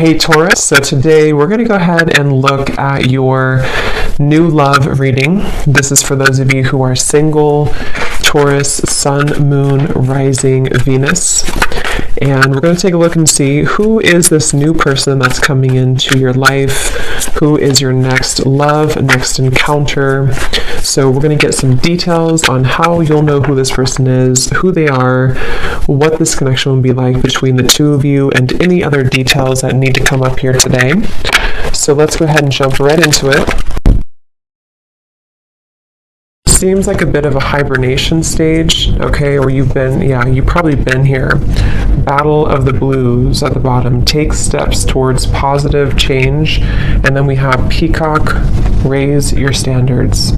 Hey Taurus, so today we're going to go ahead and look at your new love reading. This is for those of you who are single, Taurus, Sun, Moon, Rising, Venus. And we're going to take a look and see who is this new person that's coming into your life, who is your next love, next encounter. So we're going to get some details on how you'll know who this person is, who they are, what this connection will be like between the two of you, and any other details that need to come up here today. So let's go ahead and jump right into it. Seems like a bit of a hibernation stage, okay, or you've probably been here. Battle of the Blues at the bottom. Take steps towards positive change. And then we have Peacock, raise your standards.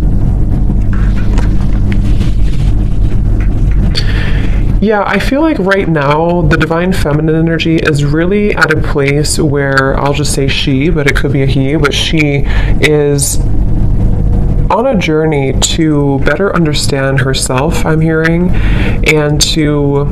Yeah, I feel like right now the divine feminine energy is really at a place where, I'll just say she, but it could be a he, but she is on a journey to better understand herself, I'm hearing, and to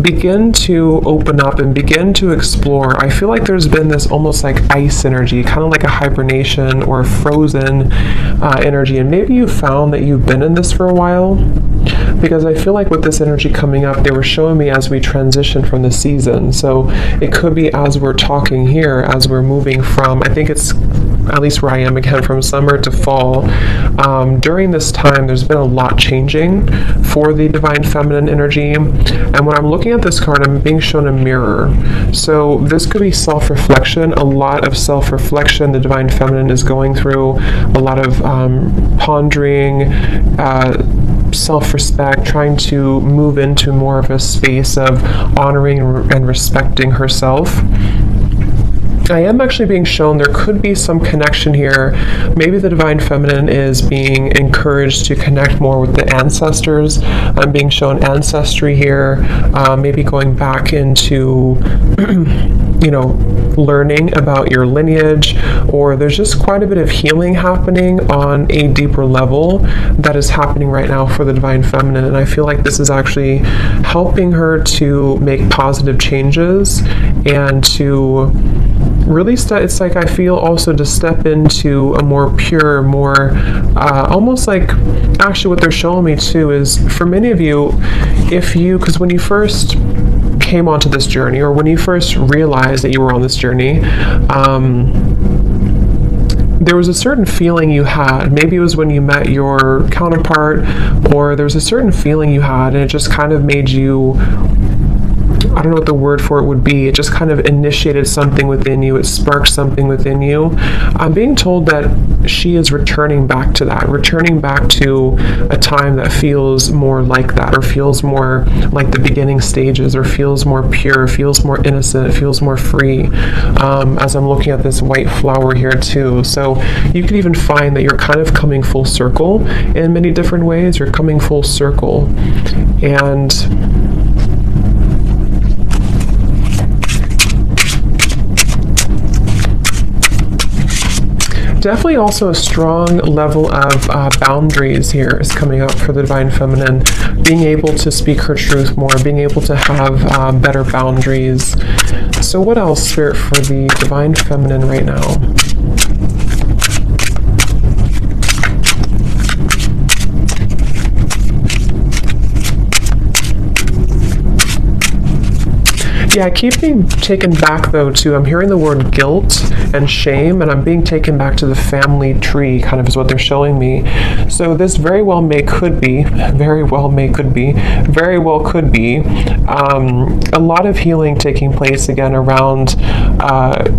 begin to open up and begin to explore. I feel like there's been this almost like ice energy, kind of like a hibernation or a frozen energy, and maybe you found that you've been in this for a while, because I feel like with this energy coming up, they were showing me as we transition from the season. So it could be as we're talking here, as we're moving from, I think it's at least where I am again, from summer to fall. During this time, there's been a lot changing for the divine feminine energy. And when I'm looking at this card, I'm being shown a mirror. So this could be self-reflection, a lot of self-reflection the divine feminine is going through, a lot of pondering, self-respect, trying to move into more of a space of honoring and respecting herself. I am actually being shown there could be some connection here. Maybe the divine feminine is being encouraged to connect more with the ancestors. I'm being shown ancestry here, maybe going back into learning about your lineage, or there's just quite a bit of healing happening on a deeper level that is happening right now for the divine feminine. And I feel like this is actually helping her to make positive changes and to really it's like I feel also to step into a more pure, more almost like, actually what they're showing me too is for many of you, because when you first came onto this journey, or when you first realized that you were on this journey, there was a certain feeling you had. Maybe it was when you met your counterpart, or there was a certain feeling you had, and it just kind of made you, I don't know what the word for it would be. It just kind of initiated something within you. It sparked something within you. I'm being told that she is returning back to that, returning back to a time that feels more like that, or feels more like the beginning stages, or feels more pure, feels more innocent, feels more free. As I'm looking at this white flower here too. So you could even find that you're kind of coming full circle in many different ways. You're coming full circle. And definitely also a strong level of boundaries here is coming up for the divine feminine, being able to speak her truth more, being able to have better boundaries. So what else, Spirit, for the divine feminine right now? Yeah, I keep being taken back though to, I'm hearing the word guilt and shame, and I'm being taken back to the family tree, kind of is what they're showing me. So this very well could be a lot of healing taking place again around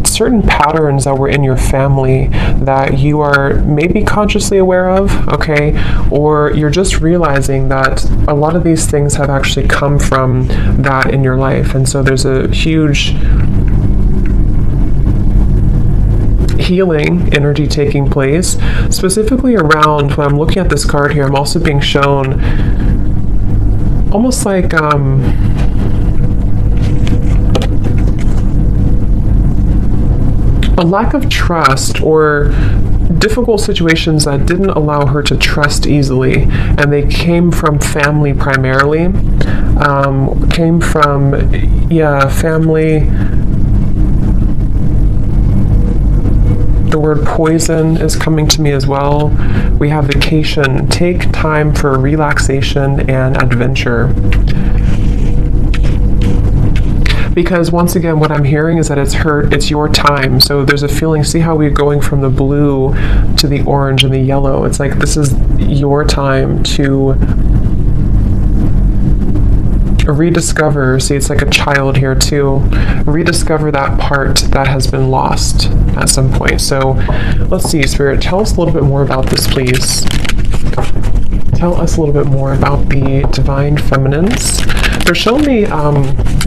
certain patterns that were in your family that you are maybe consciously aware of, okay, or you're just realizing that a lot of these things have actually come from that in your life. And so there's a huge healing energy taking place, specifically around, when I'm looking at this card here, I'm also being shown almost like a lack of trust, or difficult situations that didn't allow her to trust easily, and they came from family primarily, family The word poison is coming to me as well. We have vacation. Take time for relaxation and adventure. Because once again, what I'm hearing is that it's your time. So there's a feeling, see how we're going from the blue to the orange and the yellow. It's like this is your time to rediscover, see, it's like a child here too, rediscover that part that has been lost at some point. So let's see, Spirit, tell us a little bit more about this, please. Tell us a little bit more about the divine feminines. They're showing me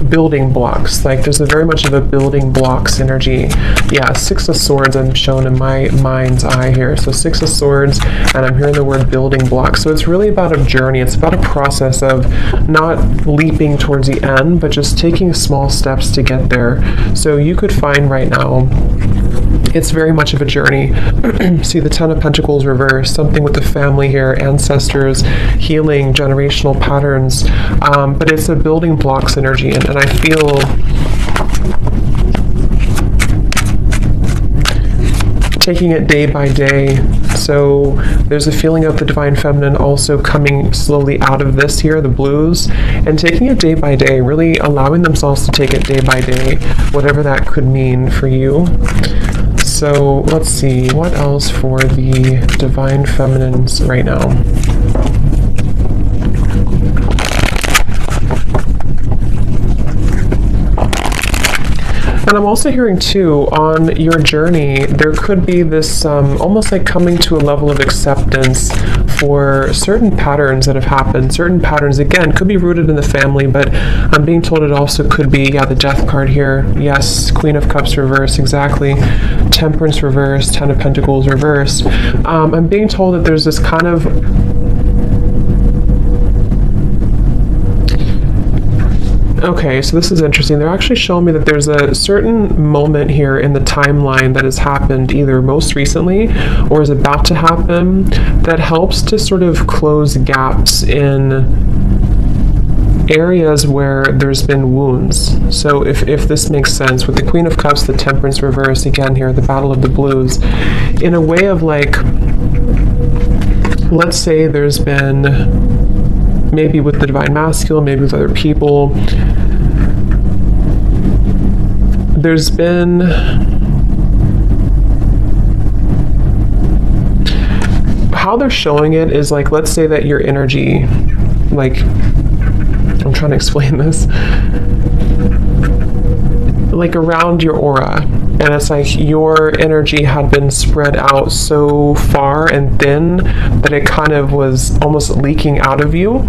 building blocks. Like there's a very much of a building blocks energy. Yeah, Six of Swords I'm shown in my mind's eye here. So Six of Swords, and I'm hearing the word building blocks. So it's really about a journey. It's about a process of not leaping towards the end, but just taking small steps to get there. So you could find right now, it's very much of a journey. See the Ten of Pentacles reversed, something with the family here, ancestors, healing, generational patterns. But it's a building blocks energy, and I feel taking it day by day. So there's a feeling of the divine feminine also coming slowly out of this here, the blues, and taking it day by day, really allowing themselves to take it day by day, whatever that could mean for you. So let's see, what else for the divine feminines right now? And I'm also hearing too, on your journey, there could be this almost like coming to a level of acceptance for certain patterns that have happened. Certain patterns, again, could be rooted in the family, but I'm being told it also could be, yeah, the Death card here. Yes, Queen of Cups reversed, exactly. Temperance reversed, Ten of Pentacles reversed. I'm being told that there's this kind of okay, so this is interesting. They're actually showing me that there's a certain moment here in the timeline that has happened either most recently or is about to happen that helps to sort of close gaps in areas where there's been wounds. So if this makes sense, with the Queen of Cups, the Temperance reversed, again here, the Battle of the Blues, in a way of like, let's say there's been, maybe with the Divine Masculine, maybe with other people, there's been how they're showing it is like, let's say that your energy, like, I'm trying to explain this, like around your aura, and it's like your energy had been spread out so far and thin that it kind of was almost leaking out of you.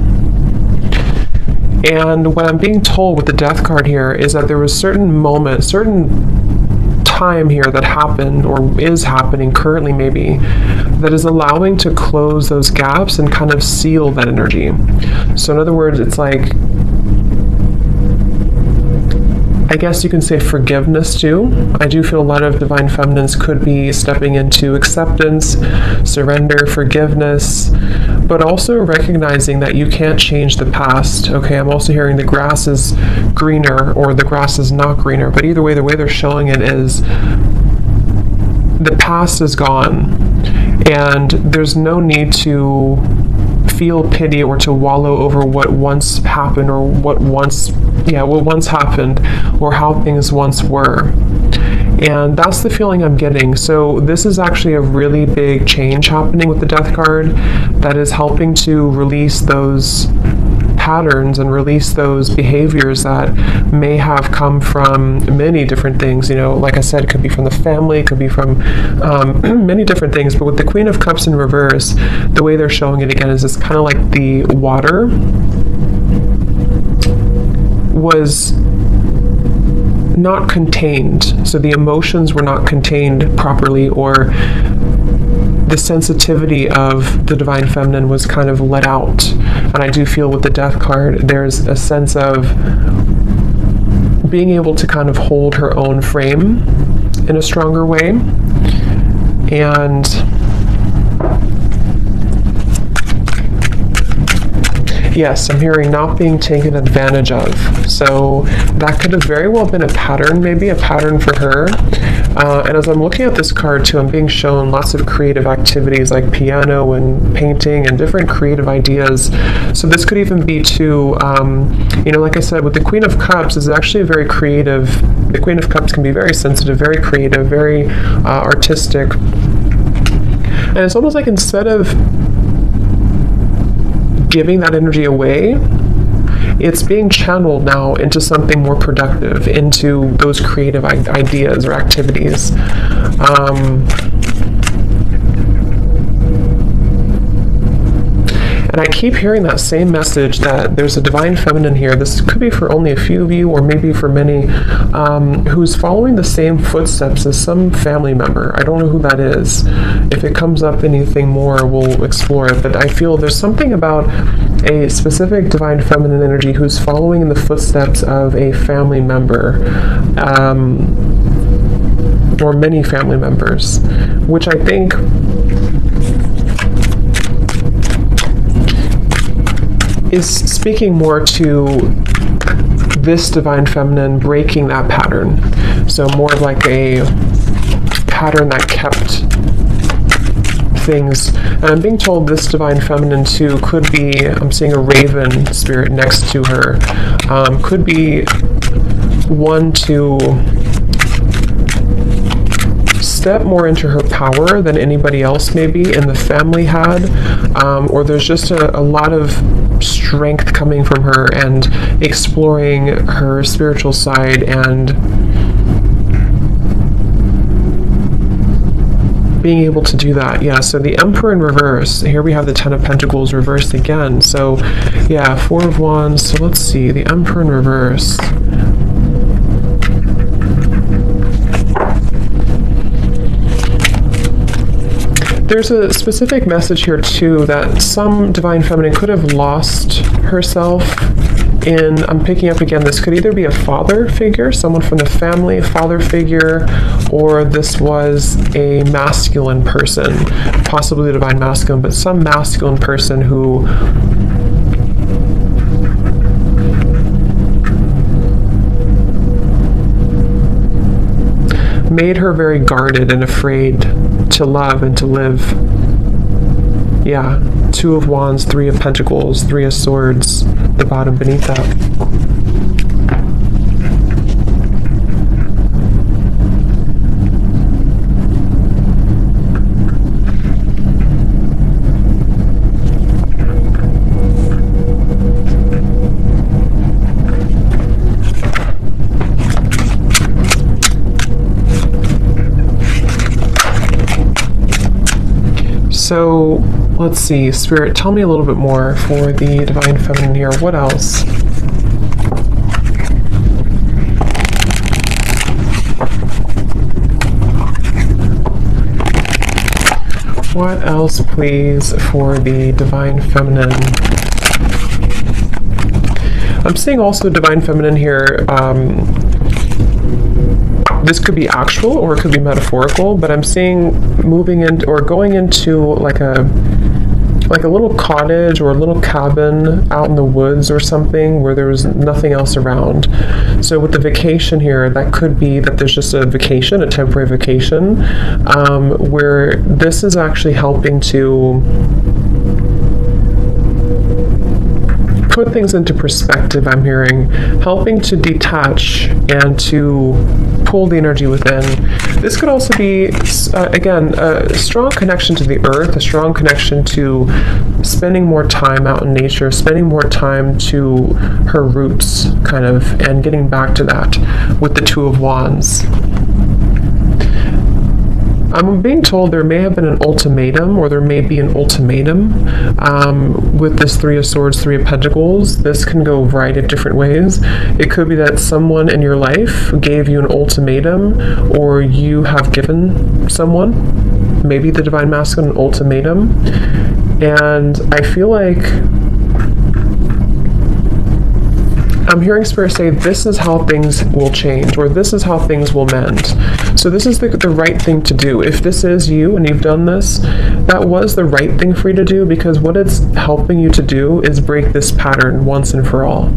And what I'm being told with the Death card here is that there was certain moment, certain time here that happened or is happening currently maybe, that is allowing to close those gaps and kind of seal that energy. So in other words, it's like, I guess you can say forgiveness too. I do feel a lot of divine feminines could be stepping into acceptance, surrender, forgiveness, but also recognizing that you can't change the past. Okay, I'm also hearing the grass is greener or the grass is not greener, but either way, the way they're showing it is the past is gone and there's no need to feel pity or to wallow over what once happened or what once happened or how things once were. And that's the feeling I'm getting. So this is actually a really big change happening with the Death card that is helping to release those patterns and release those behaviors that may have come from many different things. You know, like I said, it could be from the family, it could be from many different things. But with the Queen of Cups in reverse, the way they're showing it again is it's kind of like the water was not contained. So the emotions were not contained properly, or the sensitivity of the divine feminine was kind of let out. And I do feel with the Death card, there's a sense of being able to kind of hold her own frame in a stronger way. And yes, I'm hearing not being taken advantage of. So that could have very well been a pattern, maybe a pattern for her And as I'm looking at this card too, I'm being shown lots of creative activities like piano and painting and different creative ideas. So this could even be too, like I said, with the Queen of Cups is actually a very creative. The Queen of Cups can be very sensitive, very creative, very artistic. And it's almost like instead of giving that energy away, it's being channeled now into something more productive, into those creative ideas or activities. And I keep hearing that same message that there's a divine feminine here. This could be for only a few of you, or maybe for many, who's following the same footsteps as some family member. I don't know who that is. If it comes up anything more, we'll explore it. But I feel there's something about a specific divine feminine energy who's following in the footsteps of a family member, or many family members, which I think is speaking more to this divine feminine breaking that pattern. So more of like a pattern that kept things. And I'm being told this divine feminine too could be, I'm seeing a raven spirit next to her, could be one to step more into her power than anybody else maybe in the family had, or there's just a lot of strength coming from her and exploring her spiritual side and being able to do that. Yeah, so the Emperor in reverse. Here we have the Ten of Pentacles reversed again. So yeah, Four of Wands. So let's see, the Emperor in reverse. There's a specific message here too that some divine feminine could have lost herself in, I'm picking up again, this could either be a father figure, someone from the family, a father figure, or this was a masculine person, possibly the divine masculine, but some masculine person who made her very guarded and afraid to love and to live. Yeah, Two of Wands, Three of Pentacles, Three of Swords, the bottom beneath that. So let's see, Spirit, tell me a little bit more for the divine feminine here. What else? What else, please, for the divine feminine? I'm seeing also divine feminine here. This could be actual or it could be metaphorical, but I'm seeing moving into or going into like a little cottage or a little cabin out in the woods or something where there was nothing else around. So with the vacation here, that could be that there's just a vacation, a temporary vacation, where this is actually helping to put things into perspective. I'm hearing helping to detach and to pull the energy within. This could also be again a strong connection to the earth, a strong connection to spending more time out in nature, spending more time to her roots kind of, and getting back to that with the Two of Wands. I'm being told there may have been an ultimatum, or there may be an ultimatum with this Three of Swords, Three of Pentacles. This can go a variety of different ways. It could be that someone in your life gave you an ultimatum, or you have given someone, maybe the divine masculine, an ultimatum. And I feel like I'm hearing Spirit say this is how things will change, or this is how things will mend. So this is the right thing to do. If this is you and you've done this, that was the right thing for you to do, because what it's helping you to do is break this pattern once and for all.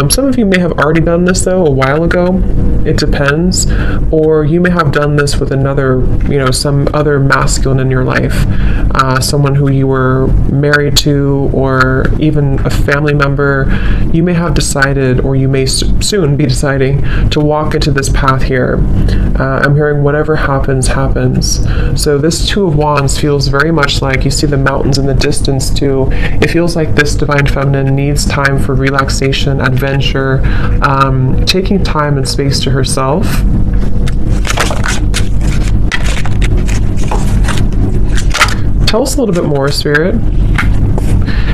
Some of you may have already done this though a while ago. It depends. Or you may have done this with another, some other masculine in your life, someone who you were married to, or even a family member. You may have decided, or you may soon be deciding, to walk into this path here. I'm hearing whatever happens, happens. So this Two of Wands feels very much like, you see the mountains in the distance too. It feels like this Divine Feminine needs time for relaxation, adventure, taking time and space to herself. Tell us a little bit more, Spirit.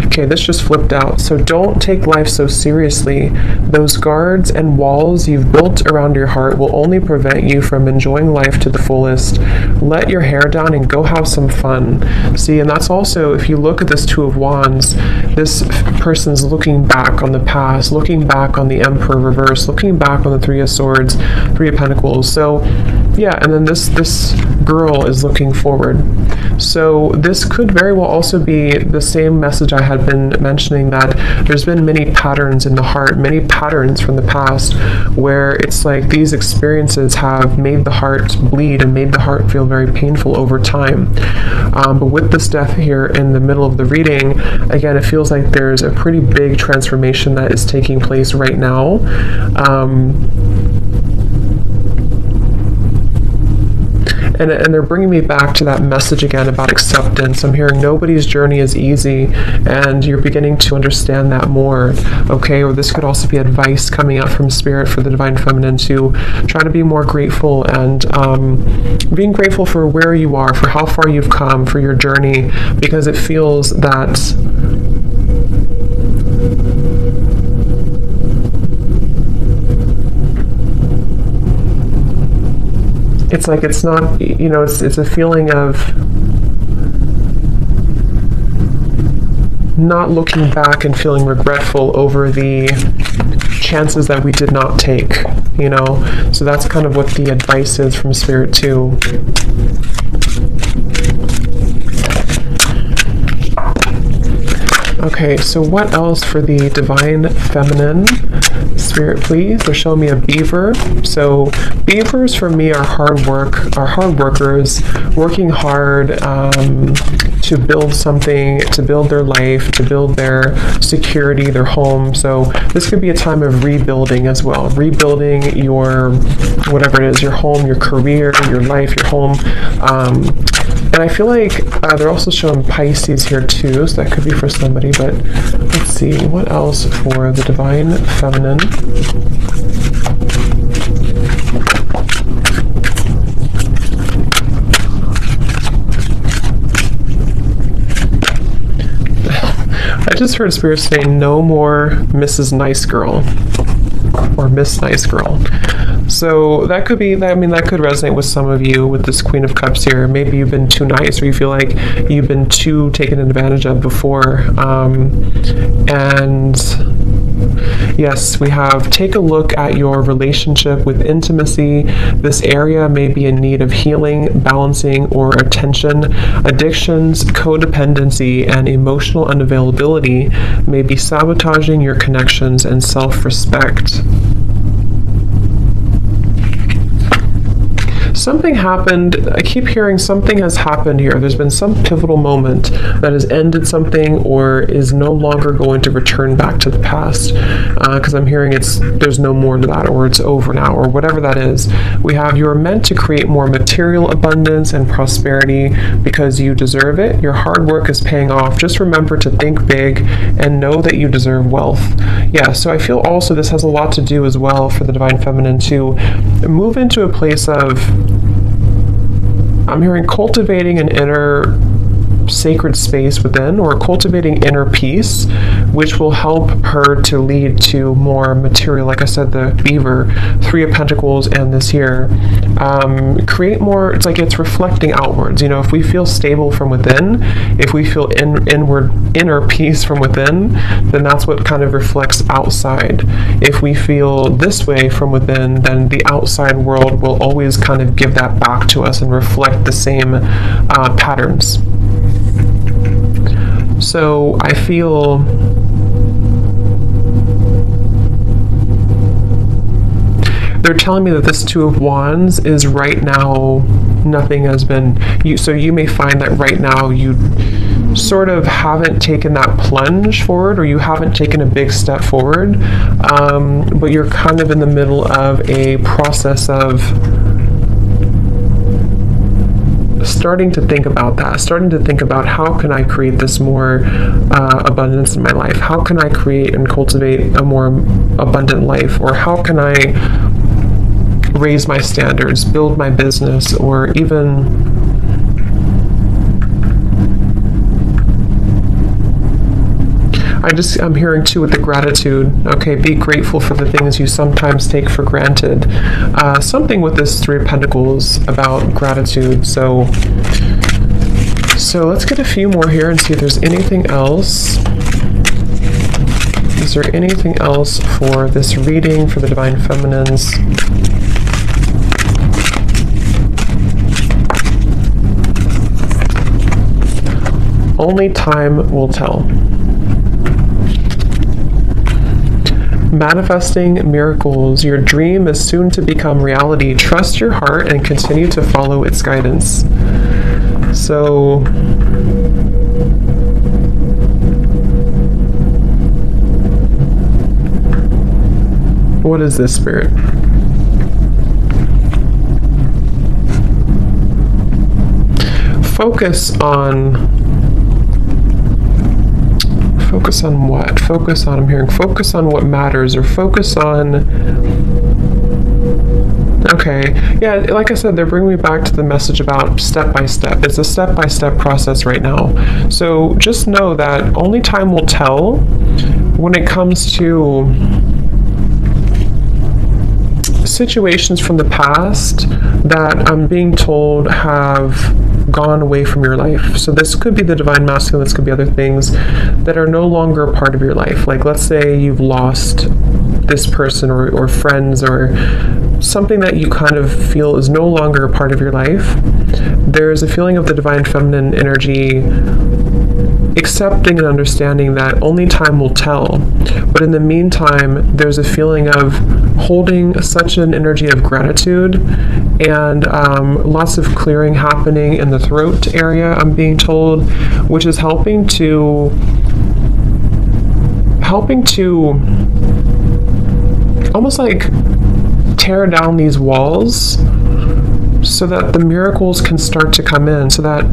Okay, this just flipped out. So don't take life so seriously. Those guards and walls you've built around your heart will only prevent you from enjoying life to the fullest. Let your hair down and go have some fun. See, and that's also, if you look at this Two of Wands, this person's looking back on the past, looking back on the Emperor reverse, looking back on the Three of Swords, Three of Pentacles. So yeah, and then this girl is looking forward. So this could very well also be the same message I had been mentioning, that there's been many patterns in the heart, many patterns from the past, where it's like these experiences have made the heart bleed and made the heart feel very painful over time. But with this death here in the middle of the reading, again, it feels like there's a pretty big transformation that is taking place right now. And they're bringing me back to that message again about acceptance. I'm hearing nobody's journey is easy, and you're beginning to understand that more, okay? Or this could also be advice coming out from Spirit for the Divine Feminine to try to be more grateful, and being grateful for where you are, for how far you've come, for your journey, because it feels that it's like it's not, it's a feeling of not looking back and feeling regretful over the chances that we did not take, So that's kind of what the advice is from Spirit too. Okay, so what else for the Divine Feminine? Spirit, please. They're showing me a beaver. So beavers for me are hard workers, working hard to build something, to build their life, to build their security, their home. So this could be a time of rebuilding as well. Rebuilding your, whatever it is, your home, your career, your life, your home. And I feel like they're also showing Pisces here too, so that could be for somebody, but let's see, what else for the Divine Feminine? I just heard Spirit say no more Mrs. Nice Girl or Miss Nice Girl. So that could be, that could resonate with some of you with this Queen of Cups here. Maybe you've been too nice, or you feel like you've been too taken advantage of before. And yes, we have, take a look at your relationship with intimacy. This area may be in need of healing, balancing, or attention. Addictions, codependency, and emotional unavailability may be sabotaging your connections and self-respect. Something happened. I keep hearing something has happened here. There's been some pivotal moment that has ended something, or is no longer going to return back to the past. Because I'm hearing there's no more to that, or it's over now, or whatever that is. We have, you are meant to create more material abundance and prosperity because you deserve it. Your hard work is paying off. Just remember to think big and know that you deserve wealth. Yeah, so I feel also this has a lot to do as well for the Divine Feminine to move into a place of, I'm hearing cultivating an inner sacred space within, or cultivating inner peace, which will help her to lead to more material. Like I said, the beaver, 3 of Pentacles, and this here, create more. It's like it's reflecting outwards. If we feel stable from within, if we feel inner peace from within, then that's what kind of reflects outside. If we feel this way from within, then the outside world will always kind of give that back to us and reflect the same patterns. So I feel they're telling me that this 2 of Wands is right now, nothing has been, so you may find that right now you sort of haven't taken that plunge forward, or you haven't taken a big step forward, but you're kind of in the middle of a process of starting to think about that, starting to think about how can I create this more abundance in my life? How can I create and cultivate a more abundant life? Or how can I raise my standards, build my business, or even I'm hearing too with the gratitude. Okay, be grateful for the things you sometimes take for granted. Something with this 3 of Pentacles about gratitude. So let's get a few more here and see if there's anything else. Is there anything else for this reading for the Divine Feminines? Only time will tell. Manifesting miracles. Your dream is soon to become reality. Trust your heart and continue to follow its guidance. So, what is this, Spirit? Focus on what? I'm hearing focus on what matters, or focus on, okay, yeah, like I said, they're bringing me back to the message about step by step. It's a step-by-step process right now. So just know that only time will tell when it comes to situations from the past that I'm being told have gone away from your life. So this could be the Divine Masculine, this could be other things that are no longer a part of your life. Like, let's say you've lost this person or friends, or something that you kind of feel is no longer a part of your life. There's a feeling of the Divine Feminine energy accepting and understanding that only time will tell. But in the meantime, there's a feeling of holding such an energy of gratitude, and lots of clearing happening in the throat area, I'm being told, which is helping to almost like tear down these walls so that the miracles can start to come in, so that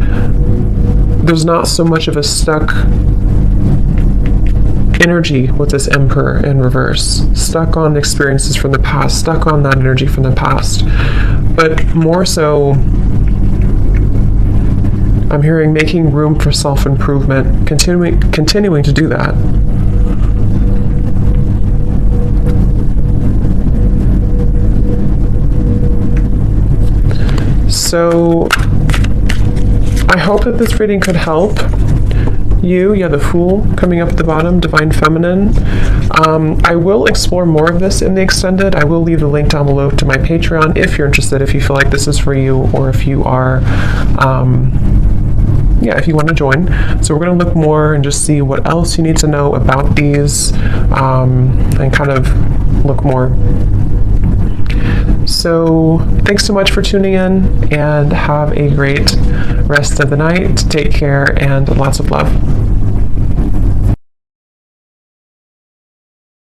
there's not so much of a stuck energy with this Emperor in reverse, stuck on experiences from the past, stuck on that energy from the past. But more so, I'm hearing making room for self-improvement, continuing to do that. So I hope that this reading could help you. Yeah, the Fool coming up at the bottom, Divine Feminine. I will explore more of this in the extended. I will leave the link down below to my Patreon if you're interested, if you feel like this is for you, or if you are, if you want to join. So we're going to look more and just see what else you need to know about these, and kind of look more. So thanks so much for tuning in, and have a great rest of the night. Take care, and lots of love.